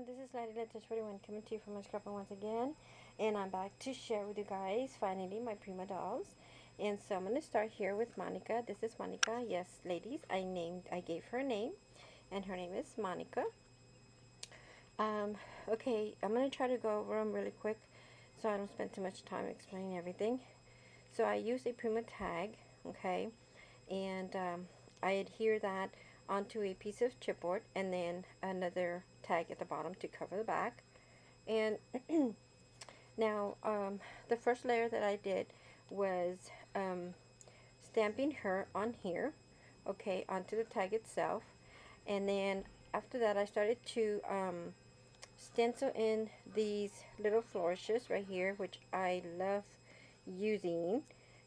This is Letty Let's 41 coming to you from my scrapbook once again, and I'm back to share with you guys finally my Prima dolls. And so I'm going to start here with Monica. This is Monica. Yes, ladies, I gave her a name, and her name is Monica. Okay, I'm going to try to go over them really quick so I don't spend too much time explaining everything. So I use a Prima tag, okay, and I adhere that onto a piece of chipboard and then another tag at the bottom to cover the back. And now the first layer that I did was stamping her on here, okay, onto the tag itself. And then after that I started to stencil in these little flourishes right here, which I love using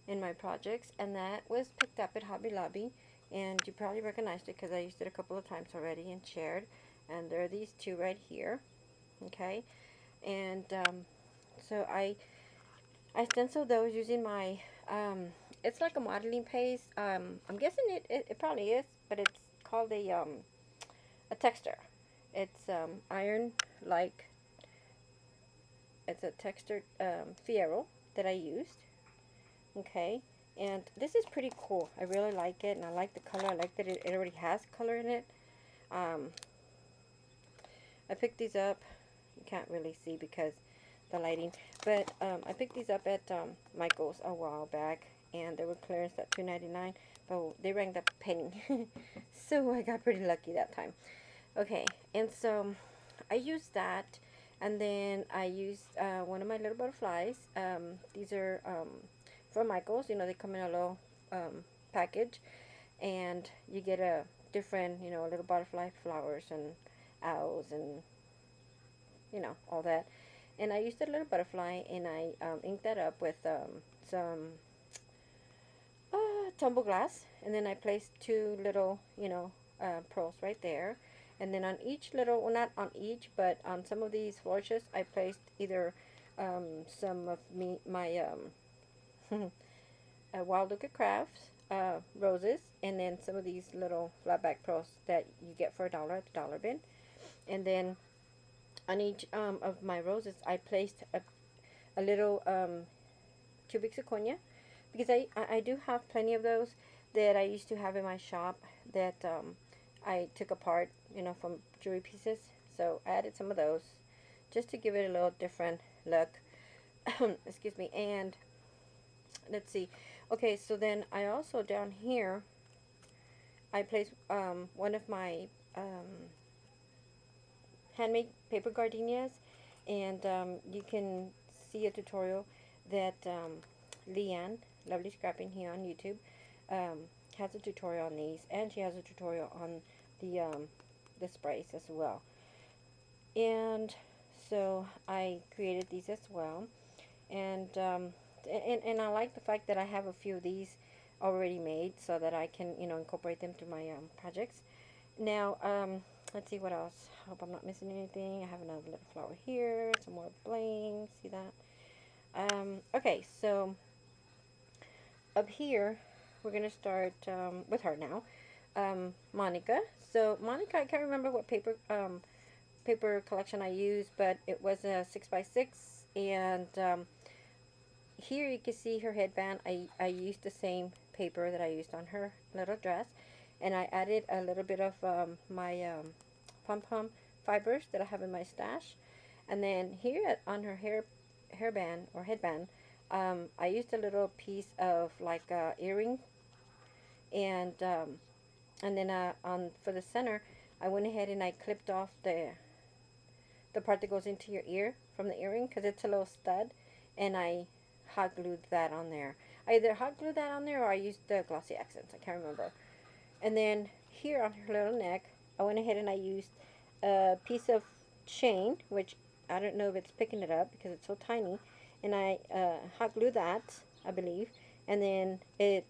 in my projects, and that was picked up at Hobby Lobby, and you probably recognized it because I used it a couple of times already and shared. And there are these two right here, okay, and so I stenciled those using my it's like a modeling paste. I'm guessing it probably is, but it's called a texture. It's iron like. It's a textured Fiero that I used. Okay, and this is pretty cool. I really like it, and I like the color. I like that it already has color in it. Um, I picked these up. You can't really see because the lighting, but I picked these up at Michael's a while back, and they were clearance at $2.99, but they rang the penny, so I got pretty lucky that time. Okay, and so I used that, and then I used one of my little butterflies. These are from Michael's. You know, they come in a little package, and you get a different, you know, little butterfly flowers and owls and, you know, all that. And I used a little butterfly, and I inked that up with some tumble glass, and then I placed two little, you know, pearls right there. And then on each little, well, not on each, but on some of these flourishes, I placed either some of my Wild Looker Crafts roses, and then some of these little flatback pearls that you get for $1 at the dollar bin. And then on each of my roses, I placed a little cubic zirconia, because I do have plenty of those that I used to have in my shop that I took apart, you know, from jewelry pieces. So I added some of those just to give it a little different look. Excuse me. And let's see. Okay, so then I also down here I placed one of my handmade paper gardenias, and you can see a tutorial that Leanne, Lovely Scrapping here on YouTube, um, has a tutorial on these, and she has a tutorial on the sprays as well. And so I created these as well, and and I like the fact that I have a few of these already made so that I can, you know, incorporate them to my projects. Now, let's see what else. Hope I'm not missing anything. I have another little flower here, some more bling. See that? Okay, so up here, we're gonna start with her now. Monica. So Monica, I can't remember what paper collection I used, but it was a 6x6, and here you can see her headband. I used the same paper that I used on her little dress, and I added a little bit of my pom-pom fibers that I have in my stash. And then here on her hairband or headband, I used a little piece of like earring, and then on for the center, I went ahead and I clipped off the part that goes into your ear from the earring, because it's a little stud, and I hot glued that on there. I either hot glued that on there or I used the glossy accents. I can't remember. And then here on her little neck, I went ahead and I used a piece of chain, which I don't know if it's picking it up because it's so tiny, and I hot glued that, I believe, and then it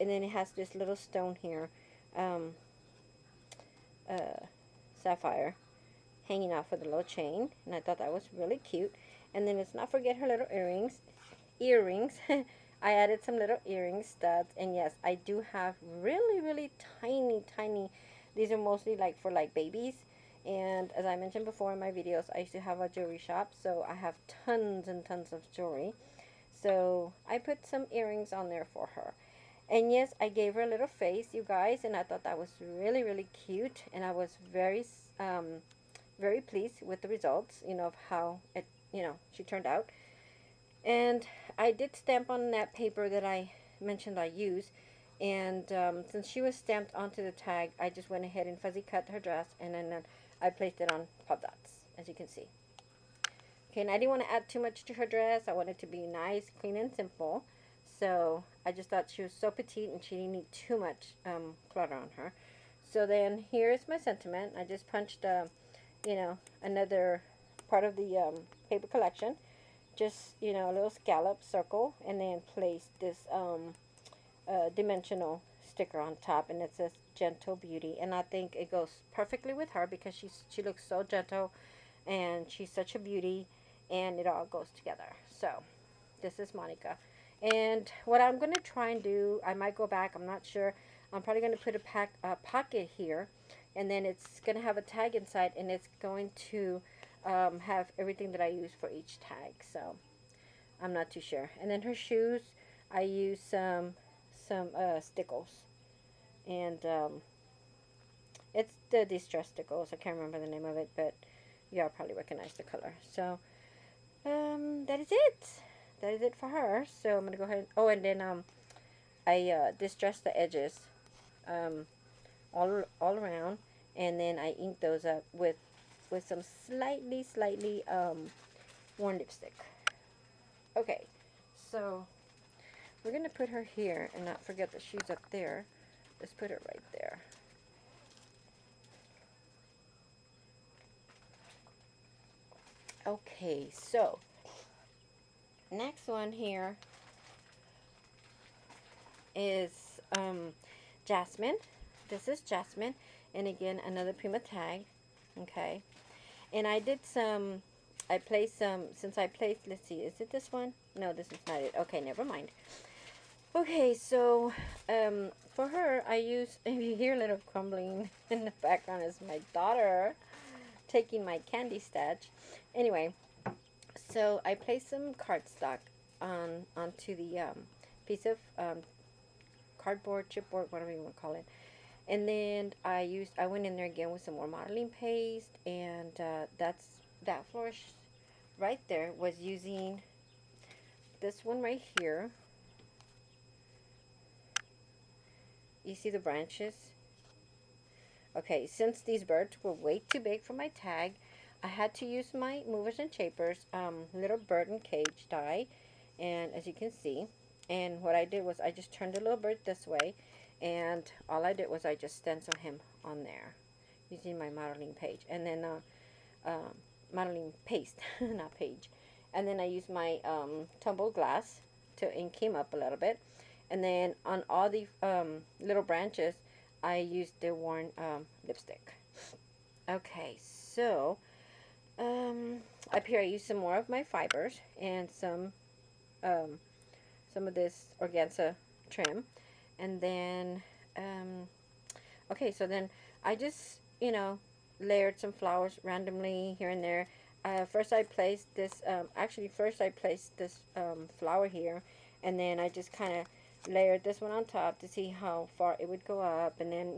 has this little stone here, um, sapphire, hanging off of the little chain, and I thought that was really cute. And then let's not forget her little earrings. I added some little earring studs, and yes, I do have really tiny, these are mostly like for like babies, And as I mentioned before in my videos, I used to have a jewelry shop, so I have tons and tons of jewelry. So I put some earrings on there for her. And yes, I gave her a little face, you guys, and I thought that was really, really cute. And I was very pleased with the results, of how it, she turned out. And I did stamp on that paper that I mentioned I use. And since she was stamped onto the tag, I just went ahead and fuzzy cut her dress, and then I placed it on pop dots, as you can see. Okay, and I didn't want to add too much to her dress. I wanted it to be nice, clean, and simple. So I just thought she was so petite and she didn't need too much clutter on her. So then here's my sentiment. I just punched, another part of the paper collection. Just, a little scallop circle, and then placed this dimensional sticker on top, and it says Gentle Beauty. And I think it goes perfectly with her because she looks so gentle and she's such a beauty, and it all goes together. So this is Monica. And what I'm going to try and do, I might go back, I'm not sure. I'm probably going to put a pocket here, and then it's going to have a tag inside, and it's going to have everything that I use for each tag. So I'm not too sure. And then her shoes, I use some stickles, and it's the distress stickles. I can't remember the name of it, but y'all probably recognize the color. So that is it. That is it for her. So I'm gonna go ahead. Oh, and then I distressed the edges all around, and then I inked those up with some slightly worn lipstick. Okay, so we're gonna put her here and not forget that she's up there. Let's put her right there. Okay, so next one here is Jasmine. This is Jasmine, and again another Prima tag. Okay, and I did some. I placed some. Since I placed, let's see, is it this one? No, this is not it. Okay, never mind. Okay, so for her, I use. If you hear a little crumbling in the background, is my daughter taking my candy stash. Anyway, so I placed some cardstock onto the piece of cardboard, chipboard, whatever you want to call it. And then I went in there again with some more modeling paste, and that flourish right there was using this one right here. You see the branches? Okay, since these birds were way too big for my tag, I had to use my movers and shapers, little bird and cage die, and as you can see, and what I did was I just turned the little bird this way, and all I did was I just stenciled him on there using my modeling page, and then modeling paste, not page, and then I used my tumbled glass to ink him up a little bit, and then on all the little branches I used the worn lipstick. Okay, so up here I used some more of my fibers and um, some of this organza trim, and then okay, so then I just layered some flowers randomly here and there. First I placed this first I placed this flower here, and then I just kind of layered this one on top to see how far it would go up, and then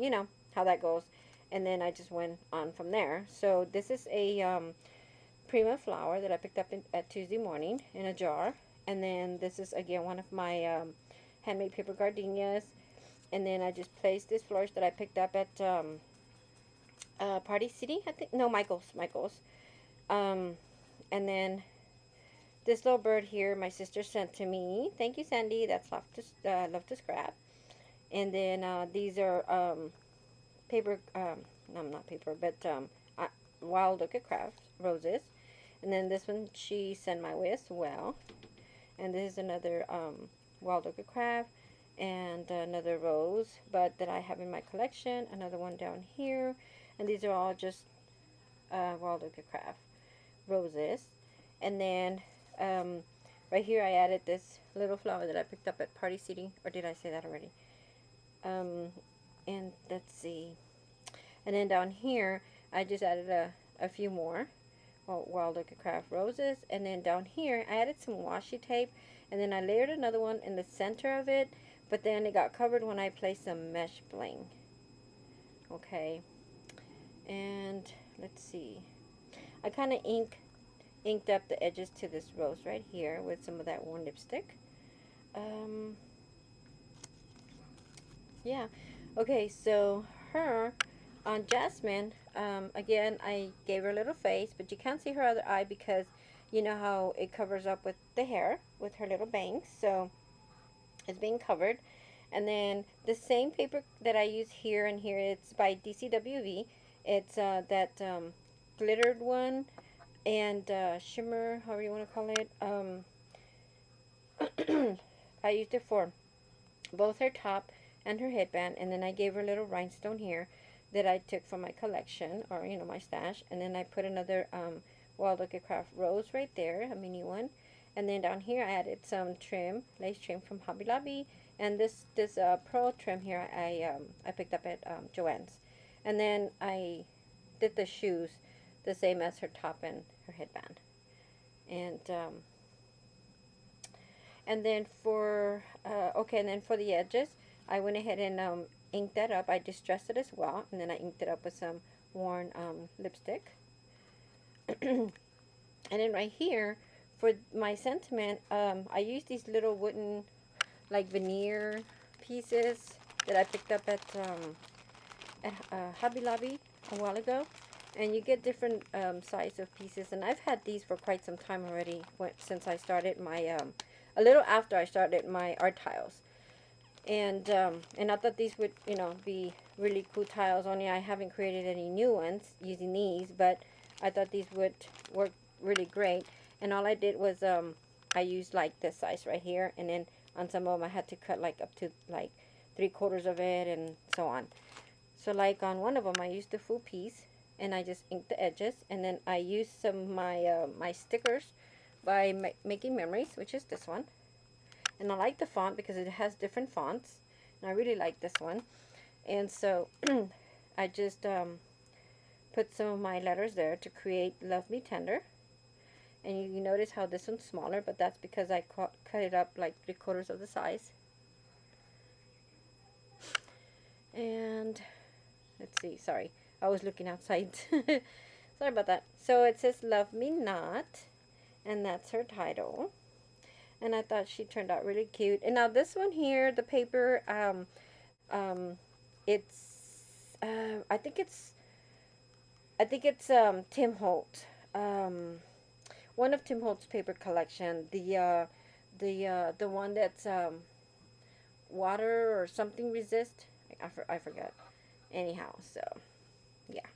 how that goes, and then I just went on from there. So this is a Prima flower that I picked up at Tuesday morning in a jar, and then this is again one of my handmade paper gardenias, and then I just placed this flourish that I picked up at Party City, I think, no, Michael's, and then this little bird here my sister sent to me. Thank you, Sandy. That's love to scrap. And then these are paper, no, not paper, but Wild Orchid Craft roses. And then this one she sent my way as well. And this is another Wild Orchid Craft, and another rose, but that I have in my collection. Another one down here, and these are all just Wild Orchid Craft roses. And then right here I added this little flower that I picked up at Party City, or did I say that already? And let's see. And then down here I just added a few more Wild Orchid Craft roses, and then down here I added some washi tape, and then I layered another one in the center of it, but then it got covered when I placed some mesh bling. Okay, and let's see, I kind of inked up the edges to this rose right here with some of that worn lipstick. Yeah. Okay, so her on Jasmine, again, I gave her a little face, but you can't see her other eye because you know how it covers up with the hair with her little bangs, so it's being covered. And then the same paper that I use here and here, it's by DCWV. It's that glittered one and shimmer, however you want to call it. I used it for both her top and her headband, and then I gave her a little rhinestone here that I took from my collection, or you know, my stash. And then I put another Wild Orchid Craft rose right there, a mini one. And then down here I added some trim, lace trim from Hobby Lobby, and this pearl trim here I picked up at Joann's. And then I did the shoes the same as her top and her headband. And then for okay, and then for the edges, I went ahead and inked that up. I distressed it as well, and then I inked it up with some worn lipstick. And then right here, for my sentiment, I used these little wooden, like veneer pieces that I picked up at Hobby Lobby a while ago. And you get different size of pieces, and I've had these for quite some time already, since I started my a little after I started my art tiles. And I thought these would, you know, be really cool tiles, only I haven't created any new ones using these, but I thought these would work really great. And all I did was I used like this size right here, and then on some of them I had to cut like up to like 3/4 of it and so on. So like on one of them I used the full piece, and I just inked the edges, and then I used some of my my stickers by Making Memories, which is this one. And I like the font because it has different fonts, and I really like this one. And so I just put some of my letters there to create Love Me Tender. And you notice how this one's smaller, but that's because I cut it up like 3/4 of the size. And let's see, sorry, I was looking outside. Sorry about that. So it says Love Me Not, and that's her title. And I thought she turned out really cute. And now this one here, the paper, it's I think it's Tim Holt, one of Tim Holt's paper collection. The one that's water or something resist. I forgot. Anyhow, so yeah.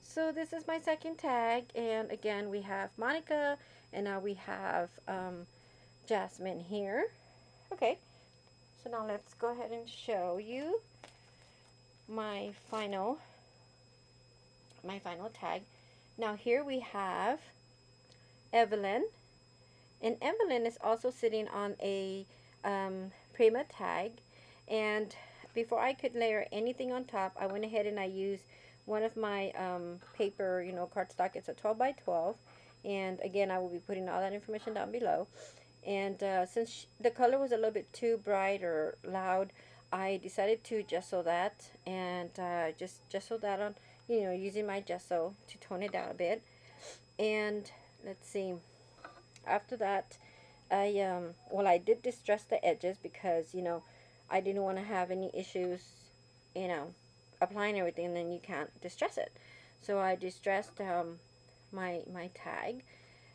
So this is my second tag, and again we have Monica, and now we have Jasmine here. Okay, so now let's go ahead and show you my final tag. Now here we have Evelyn, and Evelyn is also sitting on a Prima tag. And before I could layer anything on top, I went ahead and I used one of my paper, you know, cardstock. It's a 12 by 12, and again I will be putting all that information down below. And since the color was a little bit too bright or loud, I decided to gesso that, and just gesso that on, you know, using my gesso to tone it down a bit. And let's see, after that, I did distress the edges because, you know, I didn't want to have any issues, you know, applying everything and then you can't distress it. So I distressed my tag,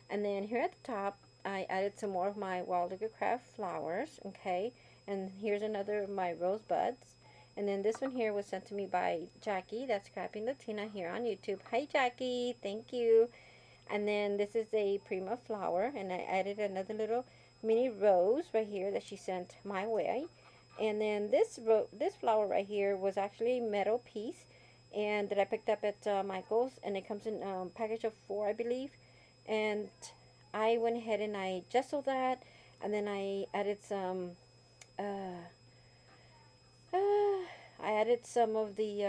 and then here at the top I added some more of my Wild Orchid Craft flowers, okay, and here's another of my rosebuds. And then this one here was sent to me by Jackie, that's Scrapping Latina here on YouTube. Hi Jackie, thank you. And then this is a Prima flower, and I added another little mini rose right here that she sent my way. And then this flower right here was actually a metal piece, and that I picked up at Michael's, and it comes in a package of 4, I believe. And I went ahead and I gessoed that, and then I added some I added some of the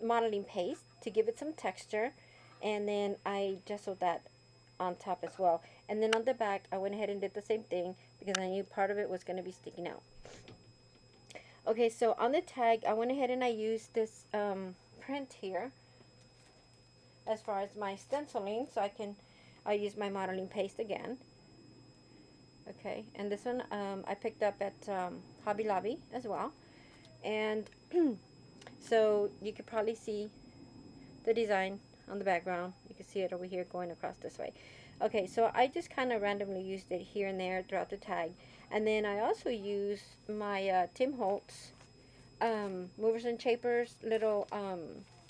modeling paste to give it some texture, and then I gessoed that on top as well. And then on the back, I went ahead and did the same thing because I knew part of it was going to be sticking out. Okay, so on the tag, I went ahead and I used this print here as far as my stenciling, so I use my modeling paste again. Okay, and this one I picked up at Hobby Lobby as well. And so you could probably see the design on the background. You can see it over here going across this way. Okay, so I just kind of randomly used it here and there throughout the tag. And then I also use my Tim Holtz movers and shapers little,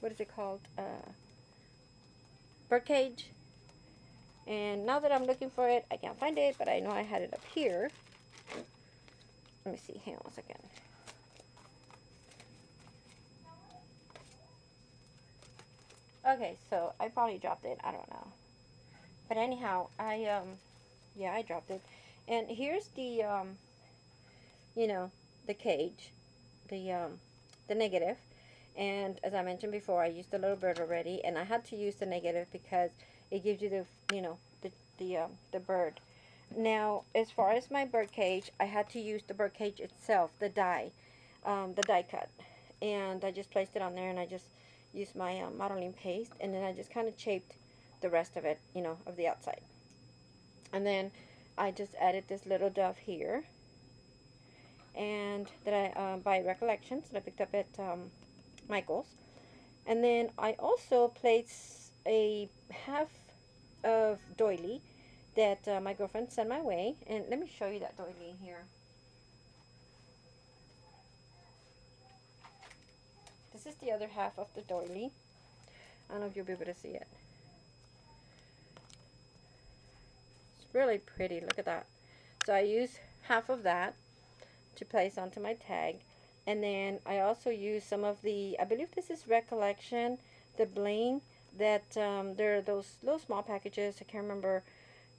what is it called? Birdcage. And now that I'm looking for it, I can't find it, but I know I had it up here. Let me see, hang on a second. Okay, so I probably dropped it, I don't know. But anyhow, yeah, I dropped it. And here's the, you know, the cage, the negative. And as I mentioned before, I used the little bird already, and I had to use the negative because it gives you the, the bird. Now, as far as my bird cage, I had to use the bird cage itself, the die cut. And I just placed it on there, and I just used my modeling paste, and then I just kind of shaped the rest of it, of the outside. And then I just added this little dove here, and that I by Recollections that I picked up at Michael's. And then I also placed a half of doily that my girlfriend sent my way. And let me show you that doily here. This is the other half of the doily. I don't know if you'll be able to see it. It's really pretty. Look at that. So I use half of that to place onto my tag. And then I also use some of the, I believe this is Recollection, the bling, that there are those little small packages. I can't remember,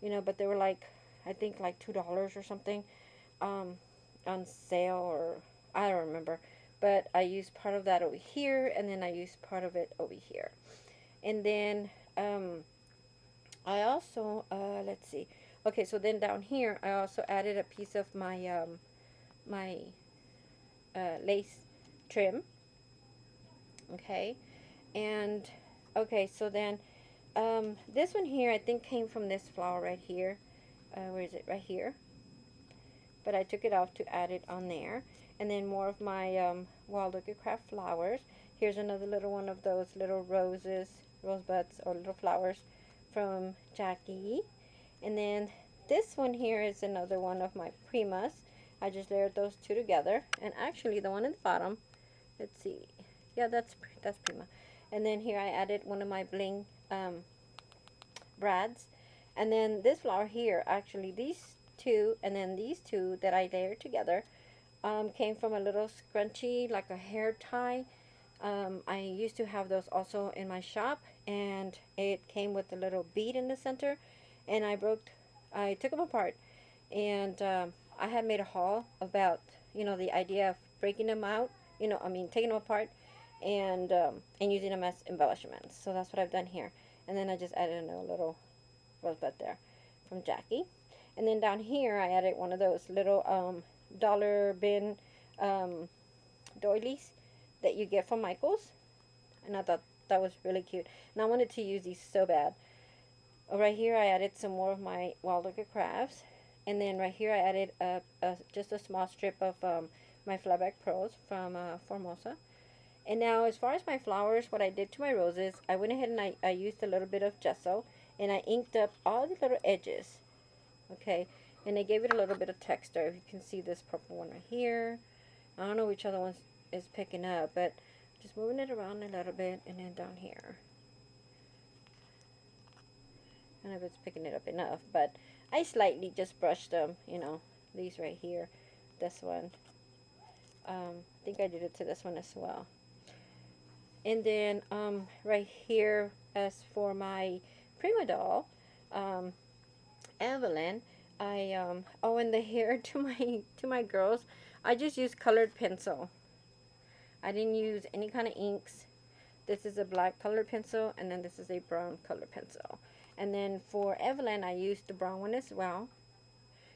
but they were like, I think like $2 or something on sale, or I don't remember. But I use part of that over here, and then I use part of it over here. And then I also, let's see. Okay, so then down here, I also added a piece of my my lace trim. Okay, and okay, so then this one here I think came from this flower right here. Where is it? Right here. But I took it off to add it on there. And then more of my Wild Orchid Craft flowers. Here's another little one of those little rosebuds or little flowers from Jackie. And then this one here is another one of my Primas. I just layered those two together. And actually the one at the bottom, let's see. Yeah, that's Prima. And then here I added one of my bling brads. And then this flower here, actually these two and then these two that I layered together came from a little scrunchie, like a hair tie. I used to have those also in my shop, and it came with a little bead in the center, and I took them apart, and I had made a haul about, the idea of breaking them out, taking them apart, and using them as embellishments. So that's what I've done here. And then I just added a little rosebud there from Jackie. And then down here I added one of those little dollar bin doilies that you get from Michael's. And I thought that was really cute. And I wanted to use these so bad. Right here I added some more of my Wild Orchid Crafts. And then right here I added just a small strip of my Flyback Pearls from Formosa. And now as far as my flowers, what I did to my roses, I went ahead and I used a little bit of gesso. And I inked up all the little edges. Okay. And I gave it a little bit of texture. If you can see this purple one right here. I don't know which other one is picking up, but just moving it around a little bit, and then down here. I don't know if it's picking it up enough, but I slightly just brushed them, these right here. This one. I think I did it to this one as well. And then right here, as for my Prima Doll, Evelyn, I and the hair to my girls, I just used colored pencil. I didn't use any kind of inks. This is a black colored pencil, and then this is a brown colored pencil. And then for Evelyn, I used the brown one as well.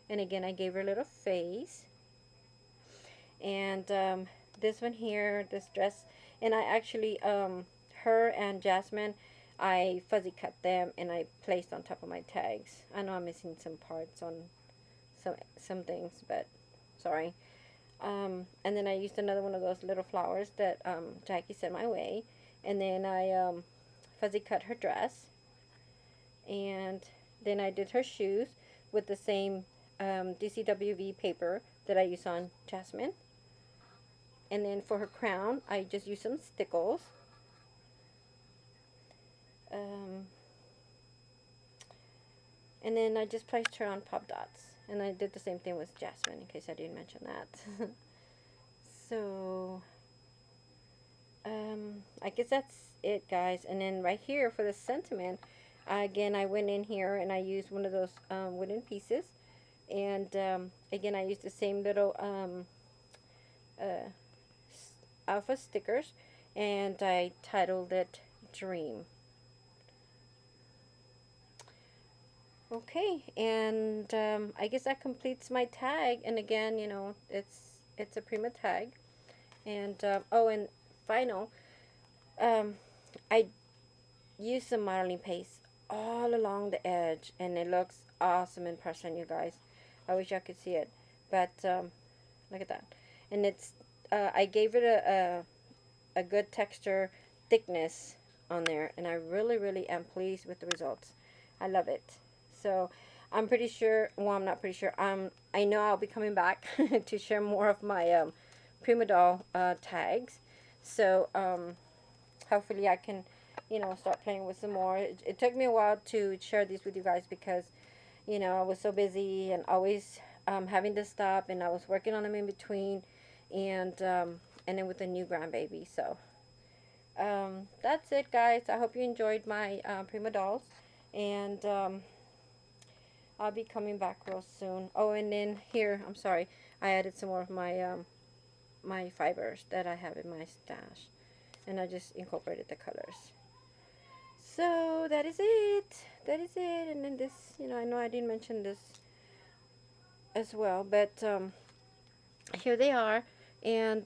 And again, I gave her a little face. And this one here, this dress, and I actually, her and Jasmine, I fuzzy cut them and I placed on top of my tags. I know I'm missing some parts on some things, but sorry. And then I used another one of those little flowers that Jackie sent my way. And then I fuzzy cut her dress. And then I did her shoes with the same DCWV paper that I used on Jasmine. And then for her crown, I just used some stickles. Um, and then I just placed her on pop dots. And I did the same thing with Jasmine, in case I didn't mention that. So, I guess that's it, guys. And then right here for the sentiment, again, I went in here and I used one of those wooden pieces. And again, I used the same little alpha stickers, and I titled it Dream. Okay, and I guess that completes my tag. And again, you know, it's a Prima tag. And oh, and final, I used some modeling paste all along the edge, and it looks awesome in person, you guys. I wish I could see it, but look at that. And it's I gave it a good texture thickness on there, and I really am pleased with the results. I love it. So I'm pretty sure, well, I'm not pretty sure, I know I'll be coming back to share more of my Prima Doll tags. So hopefully I can, you know, start playing with some more. It took me a while to share these with you guys because, you know, I was so busy and always having to stop, and I was working on them in between, and then with a new grandbaby. So that's it, guys. I hope you enjoyed my Prima Dolls, and I'll be coming back real soon. Oh, and then here, I'm sorry, I added some more of my my fibers that I have in my stash, and I just incorporated the colors. So that is it. That is it. And then this, you know I didn't mention this as well, but here they are. And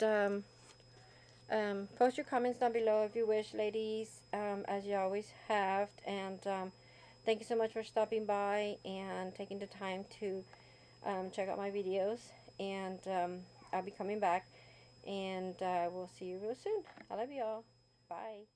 post your comments down below if you wish, ladies, as you always have. And thank you so much for stopping by and taking the time to check out my videos. And I'll be coming back, and we'll see you real soon. I love you all. Bye.